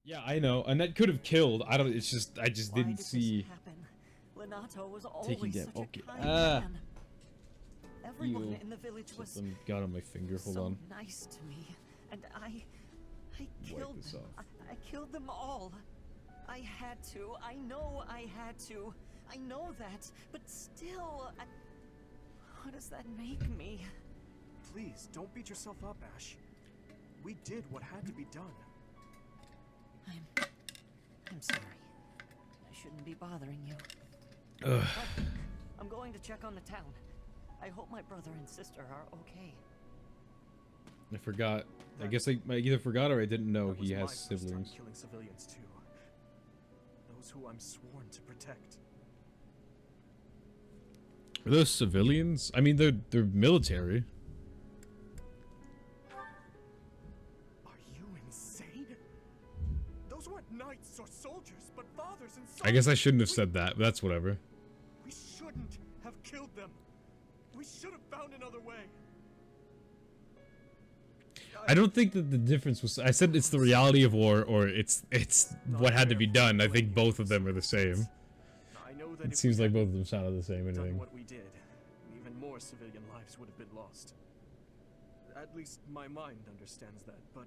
Yeah, I know, and that could have killed. I don't. It's just I just Why didn't did see this happen? Lenato was taking always damage. such Okay. a kind man. Everyone Heal. in the village was Something got on my finger. Hold so on. nice to me, and I Wipe killed this them. off. I killed them all. I had to. I know I had to. I know that, but still, what does that make me? Please, don't beat yourself up, Ash. We did what had to be done. I'm sorry. I shouldn't be bothering you. Ugh. But I'm going to check on the town. I hope my brother and sister are okay. I forgot. I guess I either forgot or I didn't know That was he my has first time siblings. killing civilians too. Those who I'm sworn to protect. Are those civilians? I mean, they're military. Are you insane? Those weren't knights or soldiers, but fathers and sons. I guess I shouldn't have said that, but that's whatever. We shouldn't have killed them. We should have found another way. I don't think that the difference was. I said it's the reality of war, or it's what had to be done. I think both of them are the same. I know that It seems like both of them sounded the same. done Anything. what we did, even more civilian lives would have been lost. At least my mind understands that, but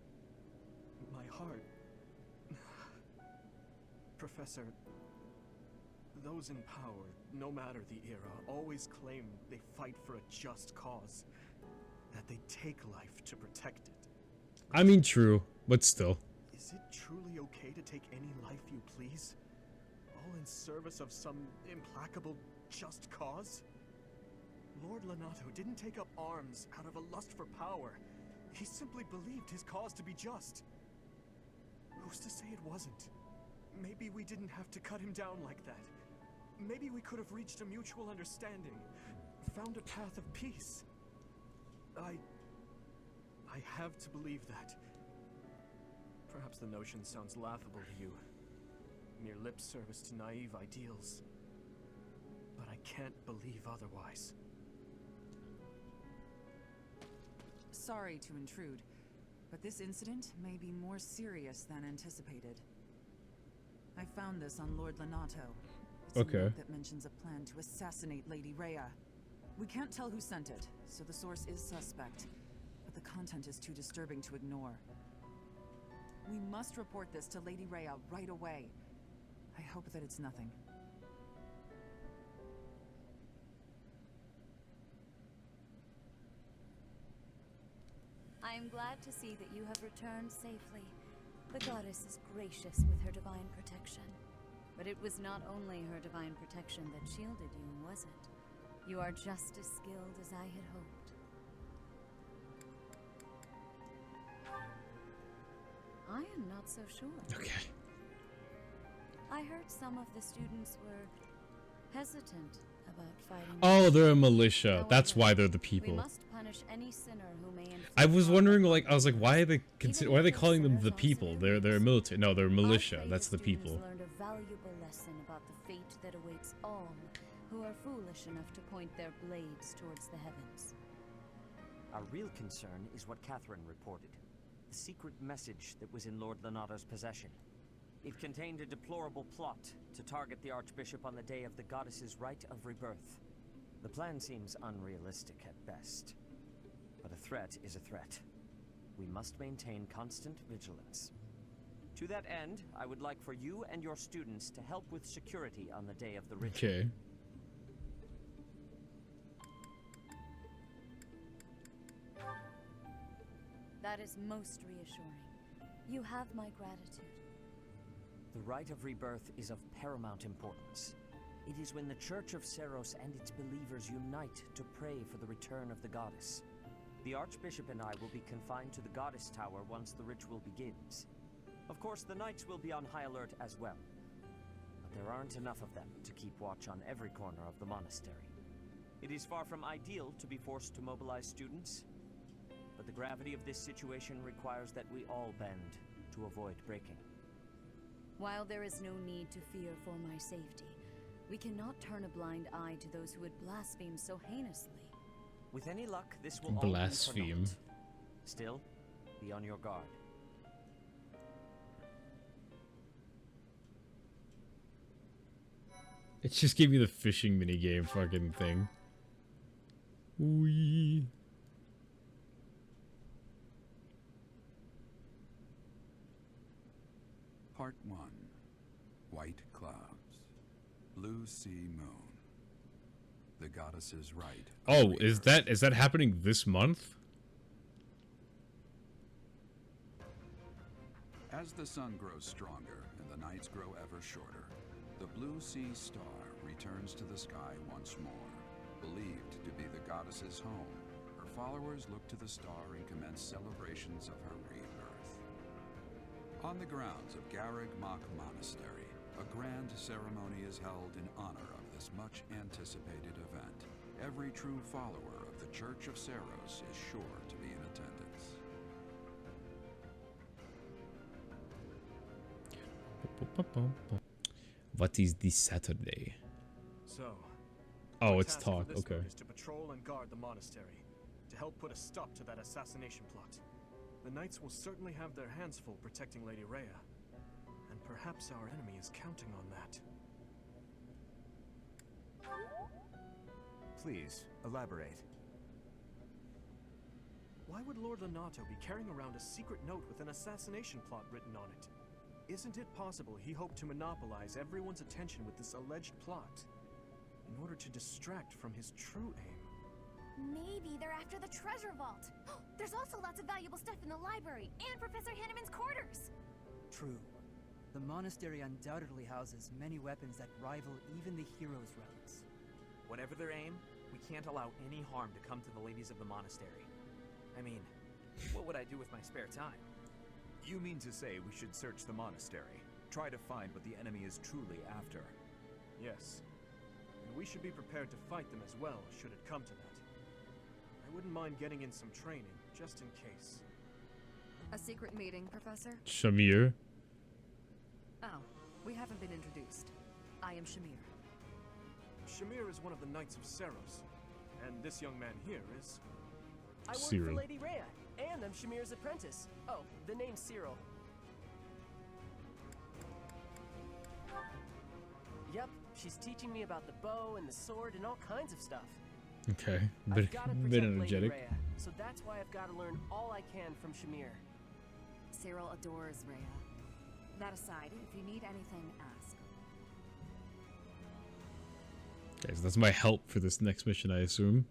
my heart... Professor, those in power, no matter the era, always claim they fight for a just cause. That they take life to protect it. I mean, true, but still. Is it truly okay to take any life you please? All in service of some implacable, just cause? Lord Lenato didn't take up arms out of a lust for power. He simply believed his cause to be just. Who's to say it wasn't? Maybe we didn't have to cut him down like that. Maybe we could have reached a mutual understanding, found a path of peace. I have to believe that. Perhaps the notion sounds laughable to you. Mere lip service to naive ideals. But I can't believe otherwise. Sorry to intrude, but this incident may be more serious than anticipated. I found this on Lord Lenato. It's Okay. a note that mentions a plan to assassinate Lady Rhea. We can't tell who sent it, so the source is suspect. But the content is too disturbing to ignore. We must report this to Lady Rhea right away. I hope that it's nothing. I am glad to see that you have returned safely. The goddess is gracious with her divine protection. But it was not only her divine protection that shielded you, was it? You are just as skilled as I had hoped. I am not so sure. Okay. I heard some of the students were hesitant about fighting. Oh, they're a militia. However, That's why they're the we people. must punish any sinner who may inflict I was harm wondering, upon like, I was like, why are they why are they calling them the sinners people? also They're military. No, they're I militia. pray That's the students people. learned a valuable lesson about the fate that awaits all who are foolish enough to point their blades towards the heavens. Our real concern is what Catherine reported. The secret message that was in Lord Lenato's possession. It contained a deplorable plot to target the Archbishop on the day of the goddess's rite of rebirth. The plan seems unrealistic at best. But a threat is a threat. We must maintain constant vigilance. To that end, I would like for you and your students to help with security on the day of the ritual. Okay. That is most reassuring. You have my gratitude. The rite of rebirth is of paramount importance. It is when the Church of Seros and its believers unite to pray for the return of the goddess. The Archbishop and I will be confined to the Goddess Tower once the ritual begins. Of course, the Knights will be on high alert as well. But there aren't enough of them to keep watch on every corner of the monastery. It is far from ideal to be forced to mobilize students, but the gravity of this situation requires that we all bend to avoid breaking. While there is no need to fear for my safety, we cannot turn a blind eye to those who would blaspheme so heinously. With any luck, this will all be for Blaspheme. naught. Still, be on your guard. It just gave me the fishing minigame fucking thing. Wee. Part 1. White clouds. Blue sea moon. The goddess's right. Oh, is that happening this month? As the sun grows stronger and the nights grow ever shorter, the blue sea star returns to the sky once more. Believed to be the goddess's home, her followers look to the star and commence celebrations of her rebirth. On the grounds of Garreg Mach Monastery, a grand ceremony is held in honor of this much anticipated event. Every true follower of the Church of Seros is sure to be in attendance. What is this Saturday? So, Oh, my it's task talk. for this Okay. one is to patrol and guard the monastery, to help put a stop to that assassination plot. The knights will certainly have their hands full protecting Lady Rhea, and perhaps our enemy is counting on that. Please, elaborate. Why would Lord Lonato be carrying around a secret note with an assassination plot written on it? Isn't it possible he hoped to monopolize everyone's attention with this alleged plot, in order to distract from his true aim? Maybe they're after the treasure vault. There's also lots of valuable stuff in the library and Professor Hanneman's quarters. True. The monastery undoubtedly houses many weapons that rival even the hero's relics. Whatever their aim, we can't allow any harm to come to the ladies of the monastery. I mean, what would I do with my spare time? You mean to say we should search the monastery, try to find what the enemy is truly after? Yes. And we should be prepared to fight them as well, should it come to that. I wouldn't mind getting in some training, just in case. A secret meeting, Professor? Shamir. Oh, we haven't been introduced. I am Shamir. Shamir is one of the Knights of Seros, and this young man here is... I work Cyril. for Lady Rhea, and I'm Shamir's apprentice. Oh, the name's Cyril. Yep, she's teaching me about the bow and the sword and all kinds of stuff. Okay. I've gotta Bit protect Lady energetic. Rhea, so that's why I've got to learn all I can from Shamir. Cyril adores Rhea. That aside, if you need anything, ask. Okay, so that's my help for this next mission, I assume.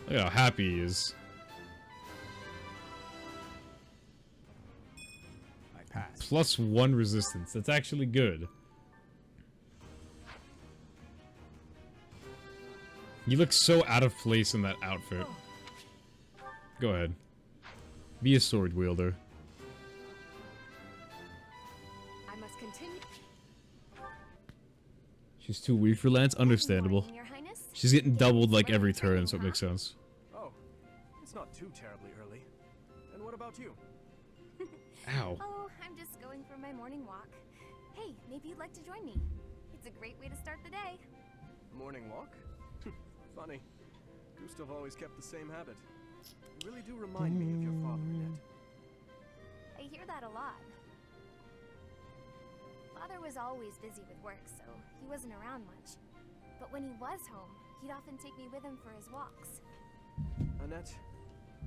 Look how happy he is. I pass. +1 resistance. That's actually good. You look so out of place in that outfit. Go ahead. Be a sword wielder. I must continue. She's too weak for Lance. Understandable. Good morning, Your Highness. She's getting doubled like every Spring turn, so it training, makes sense. Oh, it's not too terribly early. And what about you? Ow. Oh, I'm just going for my morning walk. Hey, maybe you'd like to join me. It's a great way to start the day. Morning walk? Funny. Gustav always kept the same habit. You really do remind me of your father, Annette. I hear that a lot. Father was always busy with work, so he wasn't around much. But when he was home, he'd often take me with him for his walks. Annette,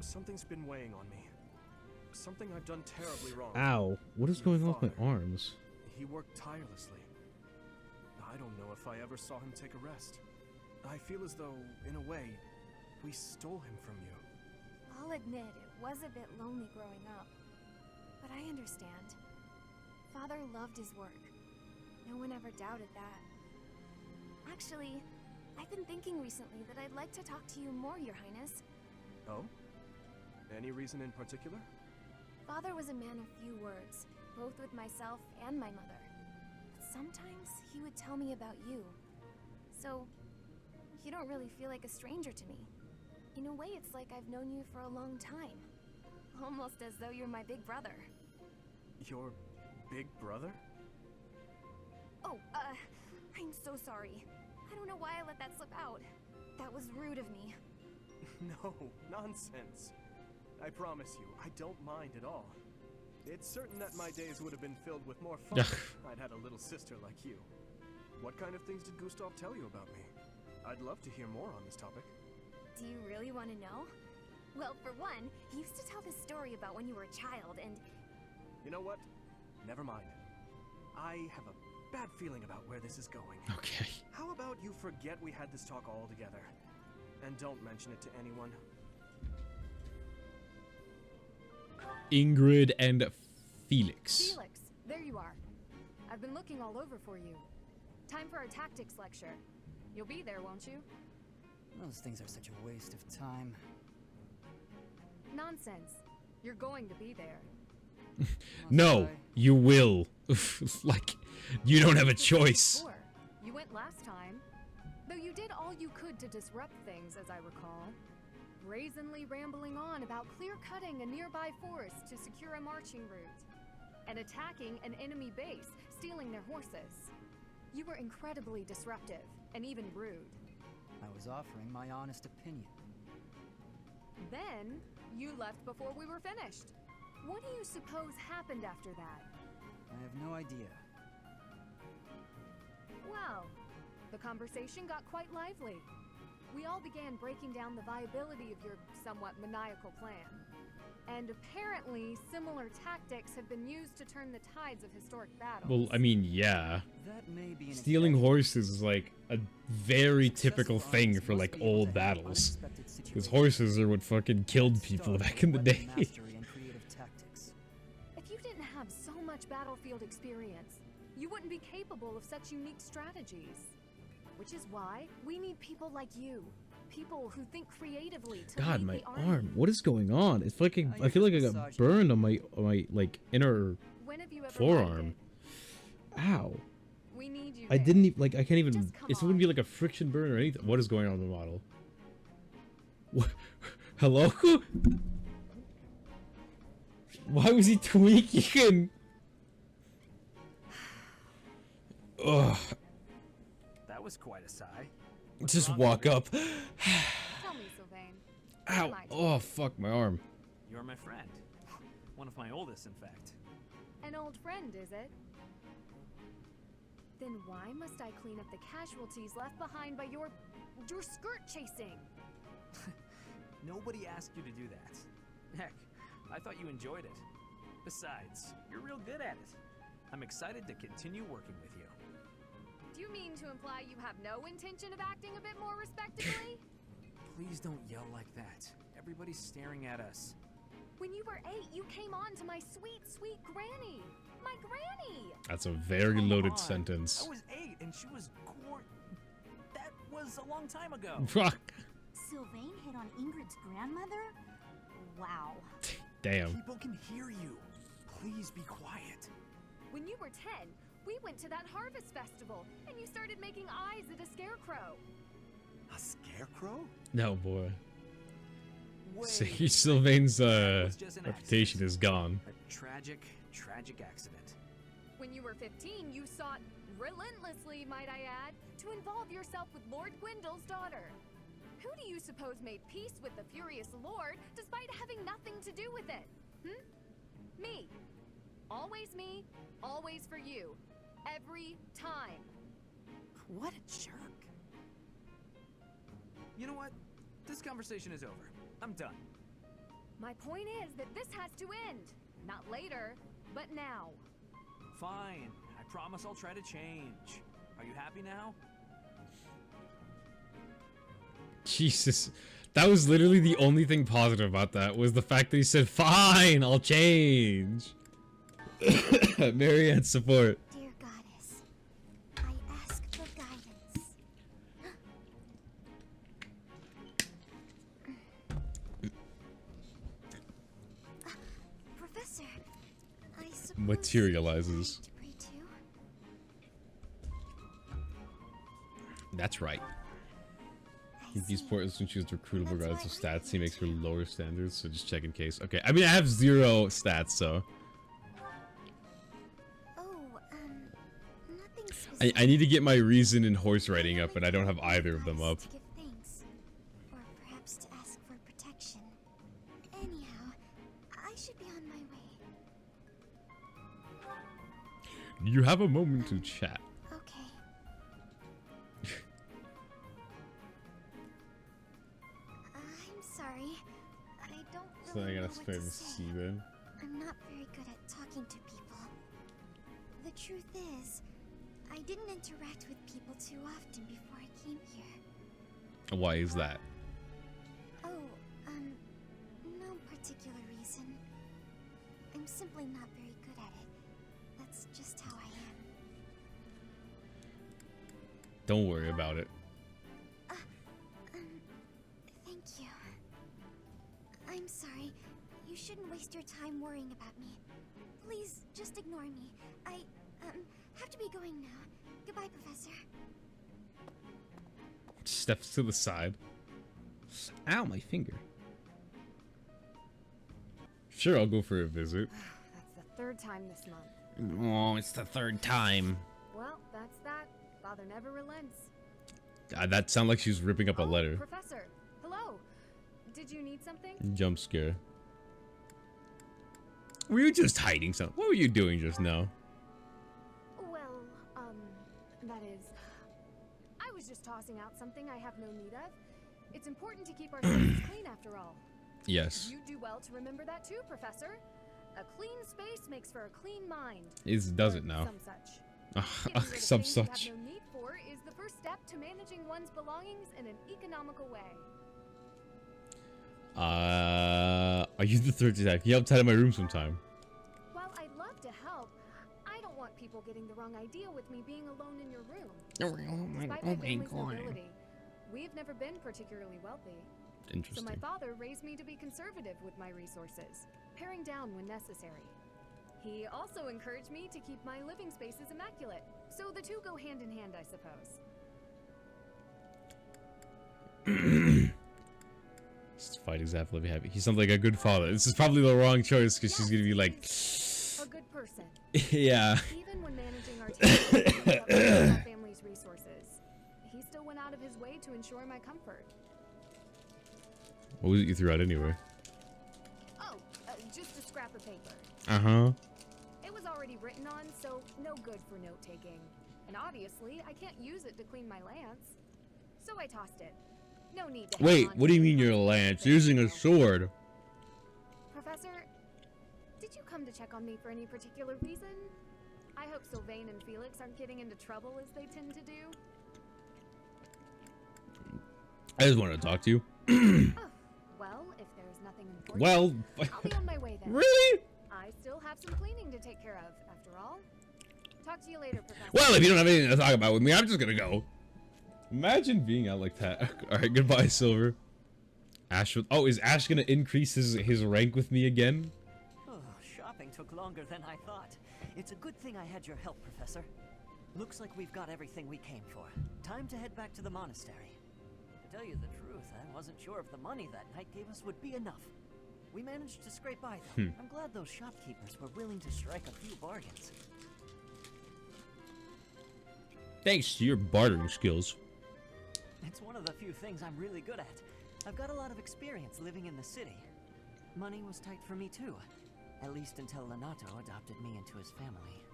something's been weighing on me. Something I've done terribly wrong. Ow. What is Your going on with my father. arms? He worked tirelessly. I don't know if I ever saw him take a rest. I feel as though, in a way, we stole him from you. I'll admit it was a bit lonely growing up. But I understand. Father loved his work. No one ever doubted that. Actually, I've been thinking recently that I'd like to talk to you more, Your Highness. Oh? Any reason in particular? Father was a man of few words, both with myself and my mother. But sometimes he would tell me about you. So, you don't really feel like a stranger to me. In a way, it's like I've known you for a long time. Almost as though you're my big brother. Your big brother? Oh, I'm so sorry. I don't know why I let that slip out. That was rude of me. No, nonsense. I promise you, I don't mind at all. It's certain that my days would have been filled with more fun Yeah. if I'd had a little sister like you. What kind of things did Gustav tell you about me? I'd love to hear more on this topic. Do you really want to know? Well, for one, he used to tell this story about when you were a child, and... You know what? Never mind. I have a bad feeling about where this is going. Okay. How about you forget we had this talk all together? And don't mention it to anyone. Ingrid and Felix. Felix, there you are. I've been looking all over for you. Time for our tactics lecture. You'll be there, won't you? Those things are such a waste of time. Nonsense. You're going to be there. No, you will. Like, you don't have a choice. Before. You went last time. Though you did all you could to disrupt things, as I recall. Brazenly rambling on about clear-cutting a nearby forest to secure a marching route. And attacking an enemy base, stealing their horses. You were incredibly disruptive, and even rude. I was offering my honest opinion. Then, you left before we were finished. What do you suppose happened after that? I have no idea. Well, the conversation got quite lively. We all began breaking down the viability of your somewhat maniacal plan. And apparently, similar tactics have been used to turn the tides of historic battles. Well, I mean, yeah. That may be an Stealing horses is like a very typical thing for like old battles. Because horses are what fucking killed people back in the day. If you didn't have so much battlefield experience, you wouldn't be capable of such unique strategies. Which is why we need people like you. People who think creatively to God, lead my the army. arm. What is going on? It's fucking. I feel like I got burned on my like inner When have you ever forearm. Ow. We need you I there. didn't even like. I can't even. Just come It wouldn't be like a friction burn or anything. What is going on with the model? What? Hello? Why was he tweaking? Ugh. That was quite a sigh. Just walk up. Tell me, Sylvain. Ow. Oh, fuck my arm. You're my friend. One of my oldest, in fact. An old friend, is it? Then why must I clean up the casualties left behind by your skirt chasing? Nobody asked you to do that. Heck, I thought you enjoyed it. Besides, you're real good at it. I'm excited to continue working with you. Do you mean to imply you have no intention of acting a bit more respectably? Please don't yell like that. Everybody's staring at us. When you were 8, you came on to my sweet, sweet granny. My granny! That's a very Come loaded on. sentence. I was 8 and she was That was a long time ago. Fuck. Sylvain hit on Ingrid's grandmother? Wow. Damn. People can hear you. Please be quiet. When you were 10, we went to that harvest festival, and you started making eyes at a scarecrow. A scarecrow? No, boy. Wait, Sylvain's was just an reputation is gone. A tragic accident. When you were 15, you sought, relentlessly might I add, to involve yourself with Lord Gwendol's daughter. Who do you suppose made peace with the furious Lord, despite having nothing to do with it? Me. Always me, always for you. Every time. What a jerk. You know what? This conversation is over. I'm done. My point is that this has to end. Not later, but now. Fine. I promise I'll try to change. Are you happy now? Jesus. That was literally the only thing positive about that, was the fact that he said, fine, I'll change. Marianne's support. Dear goddess, I ask for guidance. Professor, I suppose Materializes. to pray to? That's right. These portals when she was recruitable regardless of stats, he makes her lower standards, so just check in case. Okay, I mean I have 0 stats, so Nothing specific. I need to get my reason and horse riding up, and I don't have either of them up. To give thanks, or perhaps to ask for protection. Anyhow, I should be on my way. You have a moment to chat. Okay. I'm sorry. I don't So really I know gotta what spare to the say. C then. I'm not very good at talking to people. The truth is, I didn't interact with people too often before I came here. Why is that? Oh, no particular reason. I'm simply not very good at it. That's just how I am. Don't worry about it. Thank you. I'm sorry. You shouldn't waste your time worrying about me. Please, just ignore me. I, have to be going now. Goodbye, Professor. Steps to the side. Ow, my finger. Sure, I'll go for a visit. That's the third time this month. Oh, it's the third time. Well, that's that. Father never relents. That sounded like she was ripping up a letter. Professor, hello. Did you need something? Jump scare. Were you just hiding something? What were you doing just now? Well, that is... I was just tossing out something I have no need of. It's important to keep our spaces clean after all. Yes. You do well to remember that too, Professor. A clean space makes for a clean mind. It does it now. Some such. Some such. You have no need for is the first step to managing one's belongings in an economical way. Are you the third detective? You have to out of my room sometime. While I'd love to help, I don't want people getting the wrong idea with me being alone in your room. Despite my family's nobility, we've never been particularly wealthy. Interesting. So my father raised me to be conservative with my resources, paring down when necessary. He also encouraged me to keep my living spaces immaculate, so the two go hand in hand, I suppose. This fight is happily happy. He sounds like a good father. This is probably the wrong choice because she's gonna be like, a good person. Yeah. Even when managing our team, our family's resources, he still went out of his way to ensure my comfort. What was it you threw out anyway? Oh, just a scrap of paper. Uh-huh. It was already written on, so no good for note-taking. And obviously, I can't use it to clean my lance. So I tossed it. No need to Wait, what do you mean your lance? You're using a sword. Professor, did you come to check on me for any particular reason? I hope Sylvain and Felix aren't getting into trouble as they tend to do. I just wanted to talk to you. Oh, well, if there's nothing important, Well, I'll be on my way then. Really? I still have some cleaning to take care of, after all. Talk to you later, Professor. Well, if you don't have anything to talk about with me, I'm just gonna go. Imagine being out like that. Alright, goodbye, Silver. Ash, oh, is Ash gonna increase his rank with me again? Oh, shopping took longer than I thought. It's a good thing I had your help, Professor. Looks like we've got everything we came for. Time to head back to the monastery. To tell you the truth, I wasn't sure if the money that knight gave us would be enough. We managed to scrape by, though. I'm glad those shopkeepers were willing to strike a few bargains. Thanks to your bartering skills. It's one of the few things I'm really good at. I've got a lot of experience living in the city. Money was tight for me too, at least until Lenato adopted me into his family.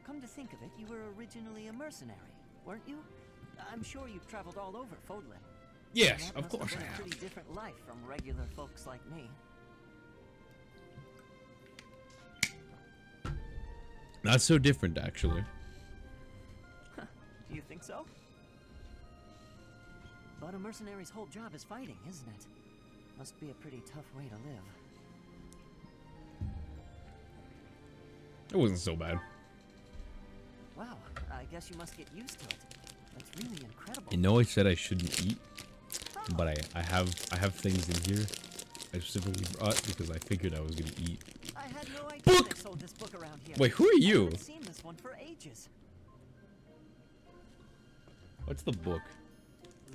Come to think of it, you were originally a mercenary, weren't you? I'm sure you've traveled all over Fodlan. Yes, of course I have. A pretty different life from regular folks like me. Not so different, actually. Do you think so? But a mercenary's whole job is fighting, isn't it? Must be a pretty tough way to live. It wasn't so bad. Wow, I guess you must get used to it. That's really incredible. You know I said I shouldn't eat, but I have things in here I specifically brought because I figured I was gonna eat. I had no idea they sold this book around here. Wait, who are you? I haven't seen this one for ages. What's the book?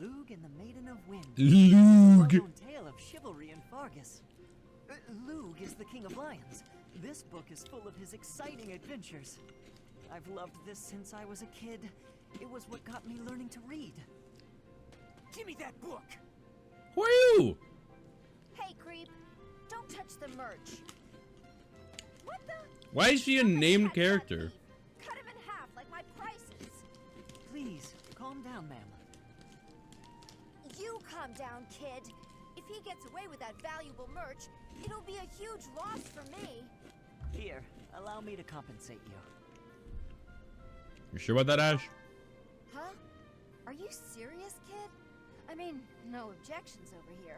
Lug and the Maiden of Wind. Lug. A well-known tale of chivalry in Fargus. Lug is the King of Lions. This book is full of his exciting adventures. I've loved this since I was a kid. It was what got me learning to read. Give me that book! Who are you? Hey, creep. Don't touch the merch. What the? Why is she a named character? down, ma'am. You calm down, kid. If he gets away with that valuable merch, it'll be a huge loss for me. Here, allow me to compensate you. You sure about that, Ash? Huh? Are you serious, kid? I mean, no objections over here.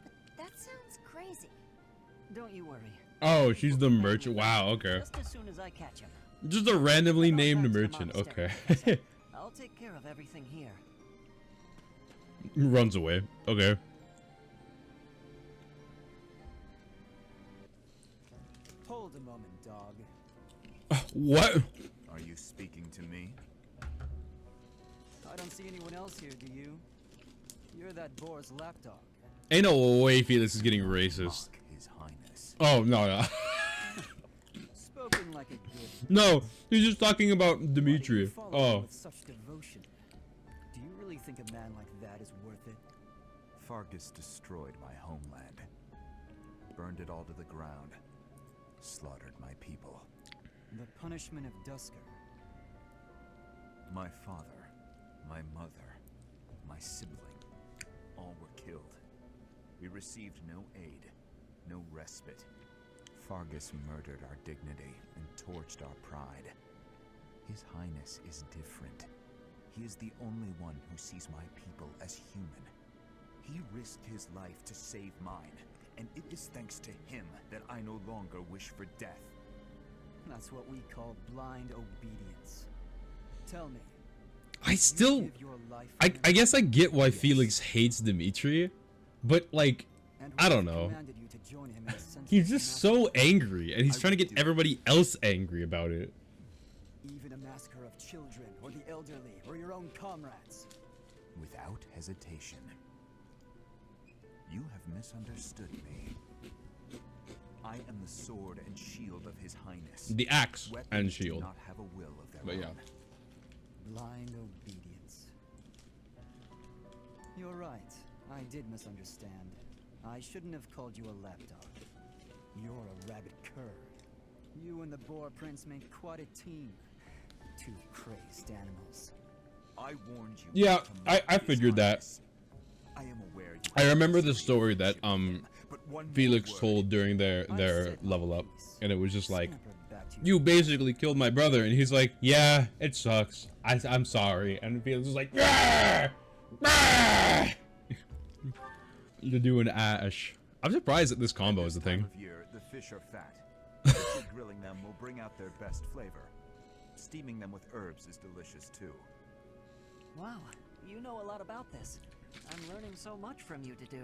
But that sounds crazy. Don't you worry. Oh, she's the merchant. Wow, okay. Just as soon as I catch him. Just a randomly named merchant. Okay. I'll take care of everything here. Runs away. Okay. Hold a moment, dog. What? Are you speaking to me? I don't see anyone else here, do you? You're that boar's lapdog. Ain't no way Felix is getting racist. His Highness. Oh, no. Spoken like a good. No, he's just talking about Dimitri. Oh. With such devotion. Do you really think a man like that is worth it? Fargus destroyed my homeland. Burned it all to the ground. Slaughtered my people. The punishment of Dusker. My father, my mother, my sibling, all were killed. We received no aid, no respite. Fargus murdered our dignity and torched our pride. His Highness is different. He is the only one who sees my people as human. He risked his life to save mine, and it is thanks to him that I no longer wish for death. That's what we call blind obedience. Tell me. I still... I guess I get why Felix hates Dimitri, but like, I don't know. He's just so angry, and he's trying to get everybody else angry about it. Even a massacre of children, or the elderly, or your own comrades. Without hesitation. You have misunderstood me. I am the sword and shield of His Highness. The axe Weapons and shield. do not have a will of their But own. yeah. Blind obedience. You're right. I did misunderstand. I shouldn't have called you a lapdog. You're a rabid cur. You and the boar prince make quite a team. Two crazed animals. I warned you. Yeah, not to mock I His figured that. Highness. I am aware you I have remember the serious story that friendship with him, but one more Felix word. told during their level up, and it was just like, you basically killed my brother, and he's like, yeah, it sucks. I'm sorry, and Felix was like, yeah, you're doing Ash. I'm surprised that this combo is the thing. Time of year, the fish are fat. Quickly grilling them will bring out their best flavor. Steaming them with herbs is delicious too. Wow, you know a lot about this. I'm learning so much from you to do.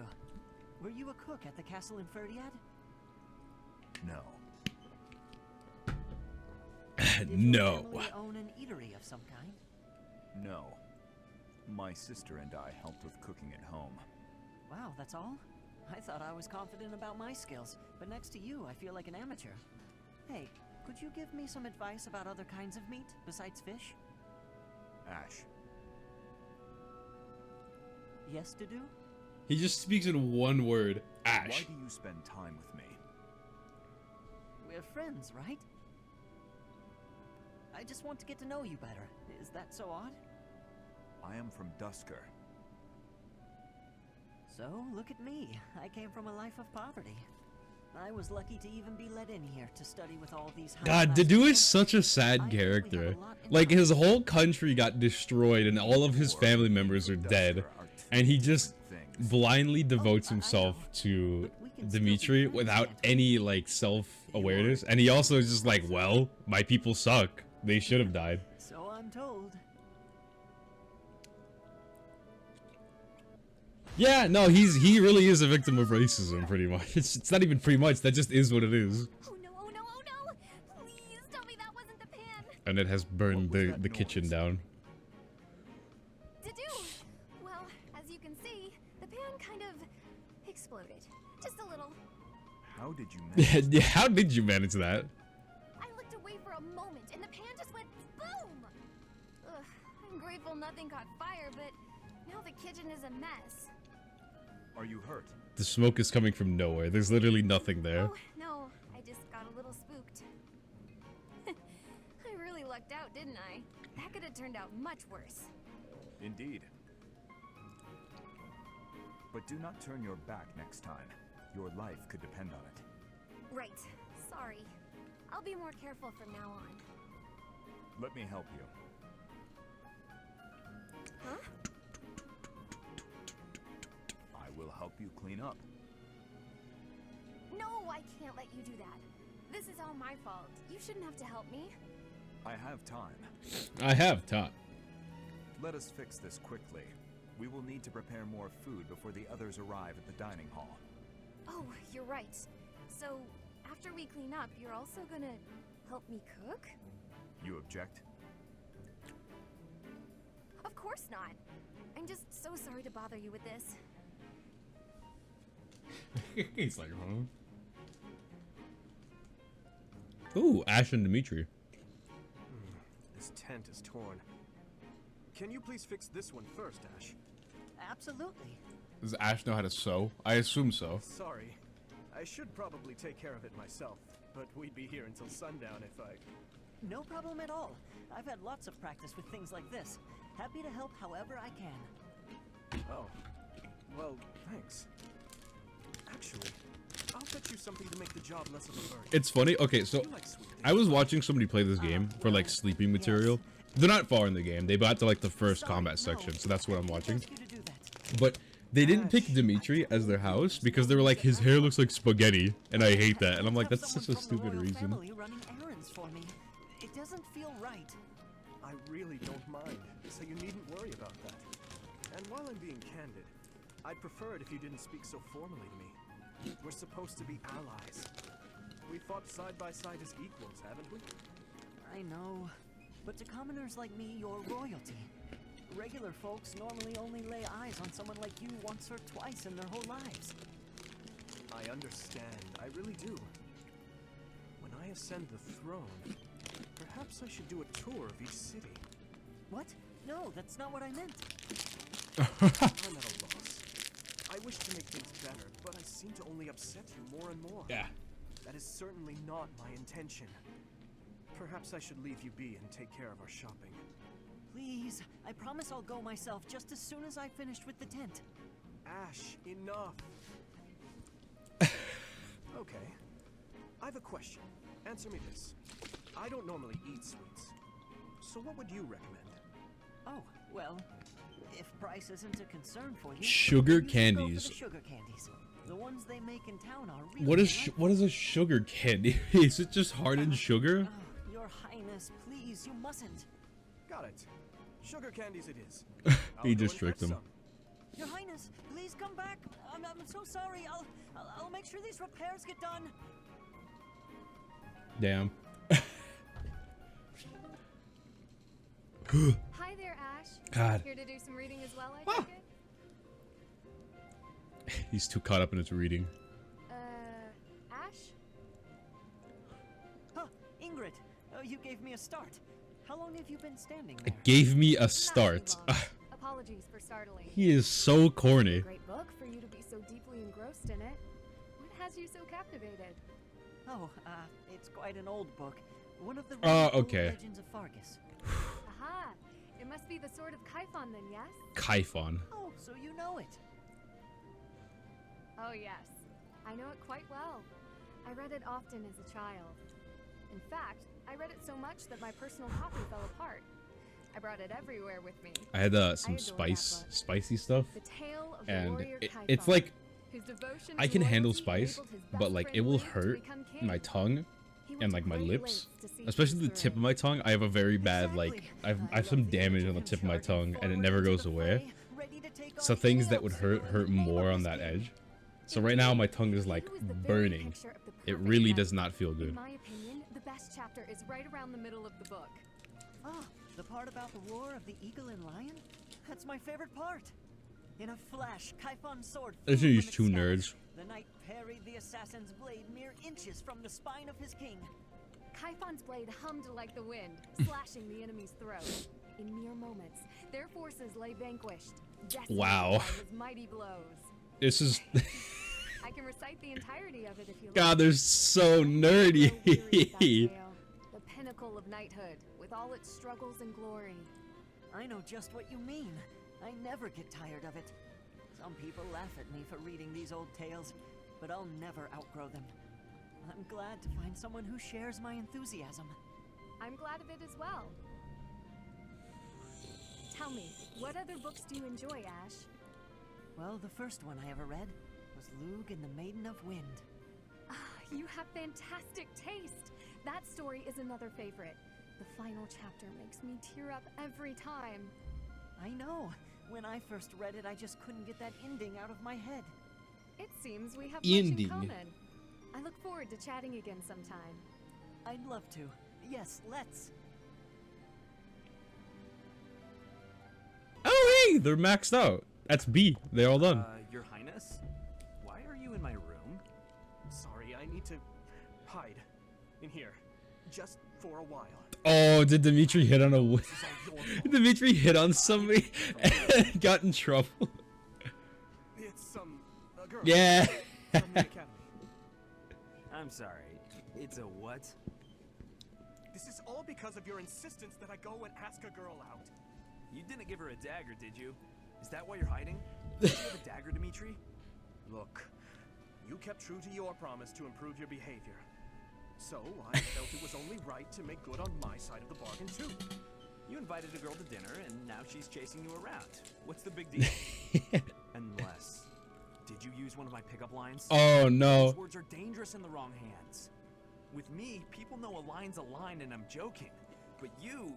Were you a cook at the castle in Ferdiad? No. Did No. your family own an eatery of some kind? No. My sister and I helped with cooking at home. Wow, that's all? I thought I was confident about my skills, but next to you, I feel like an amateur. Hey, could you give me some advice about other kinds of meat besides fish? Ash. Yes to do? He just speaks in one word, Why Ash. do you spend time with me? We're friends, right? I just want to get to know you better. Is that so odd? I am from Dusker. So, look at me. I came from a life of poverty. I was lucky to even be let in here to study with all these God, Dedu is such a sad character. Like, his whole country got destroyed and all of his family members are dead. And he just blindly devotes himself to Dimitri without any, like, self-awareness. And he also is just like, well, my people suck. They should have died. So I'm told. Yeah, no, he really is a victim of racism, pretty much. It's not even pretty much, that just is what it is. Oh no, oh no, oh no! Please tell me that wasn't the pan! And it has burned the kitchen down. Dedu! Well, as you can see, the pan kind of exploded. Just a little. How did you manage? Yeah, how did you manage that? I looked away for a moment and the pan just went boom! Ugh, I'm grateful nothing caught fire, but now the kitchen is a mess. Are you hurt? The smoke is coming from nowhere. There's literally nothing there. Oh, no, I just got a little spooked. I really lucked out, didn't I? That could have turned out much worse. Indeed. But do not turn your back next time. Your life could depend on it. Right. Sorry. I'll be more careful from now on. Let me help you. Huh? I will help you clean up. No, I can't let you do that. This is all my fault. You shouldn't have to help me. I have time. I have time. Let us fix this quickly. We will need to prepare more food before the others arrive at the dining hall. Oh, you're right. So, after we clean up, you're also gonna help me cook? You object? Of course not. I'm just so sorry to bother you with this. He's like, huh? Ooh, Ash and Dimitri. This tent is torn. Can you please fix this one first, Ash? Absolutely. Does Ash know how to sew? I assume so. Sorry. I should probably take care of it myself, but we'd be here until sundown if I... No problem at all. I've had lots of practice with things like this. Happy to help however I can. Oh. Well, thanks. Actually, I'll fetch you something to make the job less of a burden. It's funny. Okay, so I was watching somebody play this game for like sleeping material. They're not far in the game. They got to like the first combat section, so that's what I'm watching. But they didn't pick Dimitri as their house because they were like, his hair looks like spaghetti, and I hate that. And I'm like, that's such a stupid reason. Running errands for me. It doesn't feel right. I really don't mind, so you needn't worry about that. And while I'm being candid, I'd prefer it if you didn't speak so formally to me. We're supposed to be allies. We fought side by side as equals, haven't we? I know. But to commoners like me, you're royalty. Regular folks normally only lay eyes on someone like you once or twice in their whole lives. I understand. I really do. When I ascend the throne, perhaps I should do a tour of each city. What? No, that's not what I meant. I'm at a loss. I wish to make things better, but I seem to only upset you more and more. Yeah. That is certainly not my intention. Perhaps I should leave you be and take care of our shopping. Please, I promise I'll go myself just as soon as I've finished with the tent. Ash, enough. Okay. I have a question. Answer me this. I don't normally eat sweets. So what would you recommend? Oh, well, if price isn't a concern for you, Sugar you should go for candies. the sugar candies. The ones they make in town are really What is a sugar candy? Is it just hardened sugar? Oh, Your Highness, please, you mustn't. Got it. Sugar candies it is. He just tricked him. Your Highness, please come back. I'm so sorry. I'll make sure these repairs get done. Damn. Hi there, Ash. God. Here to do some reading as well, I take it? He's too caught up in his reading. Ash? Huh, Ingrid, you gave me a start. How long have you been standing there? It gave me a start. Apologies for startling. He is so corny. Great book for you to be so deeply engrossed in it. What has you so captivated? Oh, it's quite an old book. One of the okay. legends of Fargus. Aha! It must be the Sword of Kyphon then, yes? Kyphon. Oh, so you know it. Oh yes. I know it quite well. I read it often as a child. In fact, I read it so much that my personal copy fell apart. I brought it everywhere with me. I had some spicy stuff, The Tale of the and Warrior it's Kyphon, like whose devotion I to can handle loyalty spice, enabled his but best like friend it will Luke to hurt become king. my tongue He went and to like my great lips, lengths to see especially peace the tip through. of my tongue. I have a very bad like I have some damage on the tip of my tongue, and it never goes away. So things that would hurt more on that edge. So right now my tongue is like burning. It really does not feel In good. my opinion, the best chapter is right around the middle of the book. Ah, the part about the War of the Eagle and Lion? That's my favorite part. In a flash, Kyphon's sword flew Those are these from its two scabbard. nerds. The knight parried the assassin's blade mere inches from the spine of his king. Kyphon's blade hummed like the wind, slashing the enemy's throat. In mere moments, their forces lay vanquished, decimated Wow. by his mighty blows. This is I can recite the entirety of it if you like. God, they're so nerdy. The pinnacle of knighthood, with all its struggles and glory. I know just what you mean. I never get tired of it. Some people laugh at me for reading these old tales, but I'll never outgrow them. I'm glad to find someone who shares my enthusiasm. I'm glad of it as well. Tell me, what other books do you enjoy, Ash? Well, the first one I ever read was Lug and the Maiden of Wind. Ah, you have fantastic taste. That story is another favorite. The final chapter makes me tear up every time. I know. When I first read it, I just couldn't get that ending out of my head. It seems we have Ending. much in common. I look forward to chatting again sometime. I'd love to. Yes, let's. Oh, hey, they're maxed out. That's B. They're all done. Your Highness? Why are you in my room? Sorry, I need to hide in here. Just for a while. Oh, did Dimitri hit on Dimitri hit on somebody and got in trouble? It's a girl. Yeah. From the academy. I'm sorry. It's a what? This is all because of your insistence that I go and ask a girl out. You didn't give her a dagger, did you? Is that why you're hiding? Do you have a dagger, Dimitri? Look, you kept true to your promise to improve your behavior. So I felt it was only right to make good on my side of the bargain too. You invited a girl to dinner, and now she's chasing you around. What's the big deal? Unless... Did you use one of my pickup lines? Oh, no. Those words are dangerous in the wrong hands. With me, people know a line's a line and I'm joking. But you...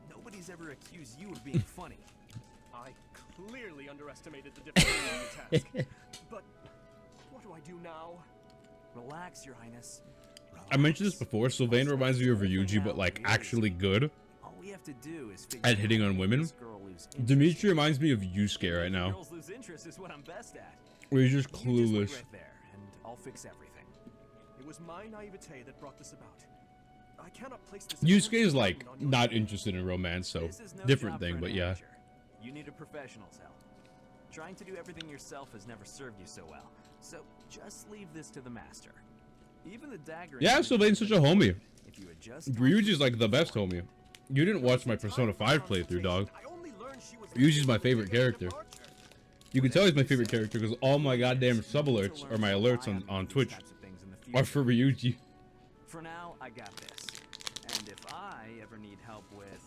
Nobody's ever accused you of being funny. I clearly underestimated the difficulty of the task. But what do I do now? Relax, Your Highness. I mentioned this before. Sylvain reminds me of Ryuji, but like actually good All we have to do is at hitting on women. Dimitri reminds me of Yusuke right now, Girls lose interest is what I'm best at. where he's just You just clueless. wait right there, and I'll fix everything. It was my naivete that brought this about. I cannot place this. Yusuke is like not interested in romance, so This is no different job for thing, an but yeah. amateur. You need a professional's help. Trying to do everything yourself has never served you so well. So just leave this to the master. Even the dagger. Yeah, Sylvain's such a homie. If you adjust Ryuji's like the best homie. You didn't watch my Persona 5 playthrough, dog. Ryuji's my favorite character. You can tell he's my favorite character because all my goddamn sub alerts or my alerts on Twitch are for Ryuji. For now, I got this. And if I ever need help with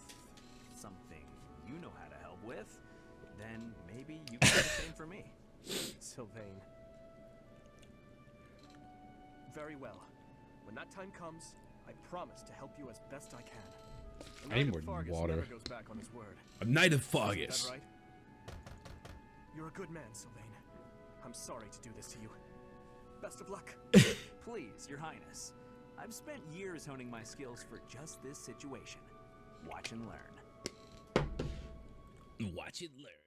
something you know how to help with, then maybe you can do the same for me. Sylvain. Very well. When that time comes, I promise to help you as best I can. I need more water. Never goes back on his word. A Knight of Isn't that Fargus. right? You're a good man, Sylvain. I'm sorry to do this to you. Best of luck. Please, Your Highness. I've spent years honing my skills for just this situation. Watch and learn. Watch and learn.